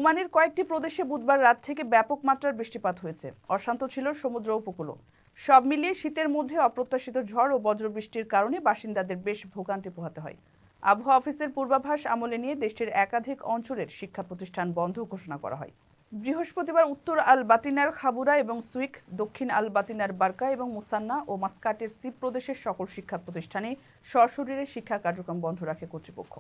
ওমানের কয়েকটি প্রদেশে বুধবার রাত থেকে ব্যাপক মাত্রার বৃষ্টিপাত হয়েছে। অশান্ত ছিল সমুদ্র উপকূলও। সব মিলিয়ে শীতের মধ্যে অপ্রত্যাশিত ঝড় ও বজ্রবৃষ্টির কারণে বাসিন্দাদের বেশ ভোগান্তি পোহাতে হয়। আবহাওয়া অফিসের পূর্বাভাস আমলে নিয়ে দেশটির একাধিক অঞ্চলের শিক্ষা প্রতিষ্ঠান বন্ধ ঘোষণা করা হয়। বৃহস্পতিবার উত্তর আল বাতিনার খাবুরা এবং সুইক, দক্ষিণ আল বাতিনার বার্কা এবং মুসান্না ও মাস্কাটের সিপ প্রদেশের সকল শিক্ষা প্রতিষ্ঠানে সশরীরে শিক্ষা কার্যক্রম বন্ধ রাখে কর্তৃপক্ষ।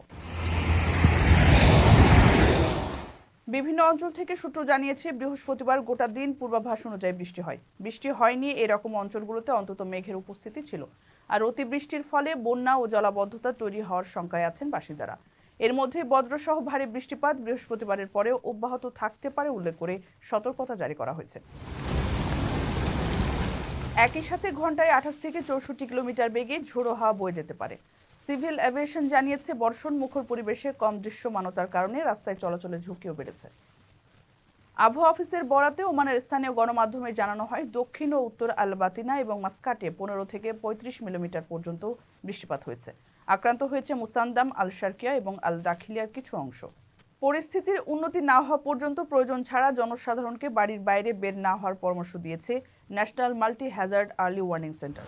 বিভিন্ন অঞ্চল থেকে সূত্র জানিয়েছে, বৃহস্পতিবার গোটা দিন পূর্বাভাস অনুযায়ী বৃষ্টি হয়। বৃষ্টি হয়নি এরকম অঞ্চলগুলোতে অন্তত মেঘের উপস্থিতি ছিল। আর অতিবৃষ্টির ফলে বন্যা ও জলাবদ্ধতা তৈরি হওয়ার শঙ্কায় আছেন বাসিন্দারা। এর মধ্যে বজ্রসহ ভারী বৃষ্টিপাত বৃহস্পতিবারের পরেও অব্যাহত থাকতে পারে উল্লেখ করে সতর্কতা জারি করা হয়েছে। একই সাথে ঘন্টায় 28 থেকে 64 কিলোমিটার বেগে ঝোড়ো হাওয়া বয়ে যেতে পারে। সিভিল এভিয়েশন জানিয়েছে, বর্ষণ মুখর পরিবেশে কম দৃশ্যমানতার কারণে রাস্তায় চলাচলের ঝুঁকিও বেড়েছে। আবহাওয়া অফিসের বরাতে ওমানের স্থানীয় গণমাধ্যমে জানানো হয়, দক্ষিণ ও উত্তর আল বাতিনা এবং মাস্কাটে 15 থেকে 35 মিলিমিটার পর্যন্ত বৃষ্টিপাত হয়েছে। আক্রান্ত হয়েছে মুসান্দাম, আল শারকিয়া এবং আল দাখিলিয়ার কিছু অংশ। পরিস্থিতির উন্নতি না হওয়া পর্যন্ত প্রয়োজন ছাড়া জনসাধারণকে বাড়ির বাইরে বের না হওয়ার পরামর্শ দিয়েছে national multi Hazard early warning centre.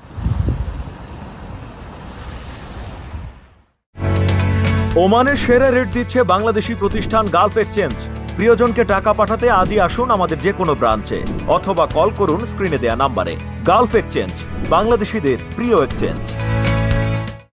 ওমানের সেরা রেট দিচ্ছে বাংলাদেশি প্রতিষ্ঠান গালফ এক্সচেঞ্জ। প্রিয়জনকে টাকা পাঠাতে আজই আসুন আমাদের যে কোনো ব্রাঞ্চে অথবা কল করুন স্ক্রিনে দেয়া নাম্বারে। গালফ এক্সচেঞ্জ, বাংলাদেশিদের প্রিয় এক্সচেঞ্জ।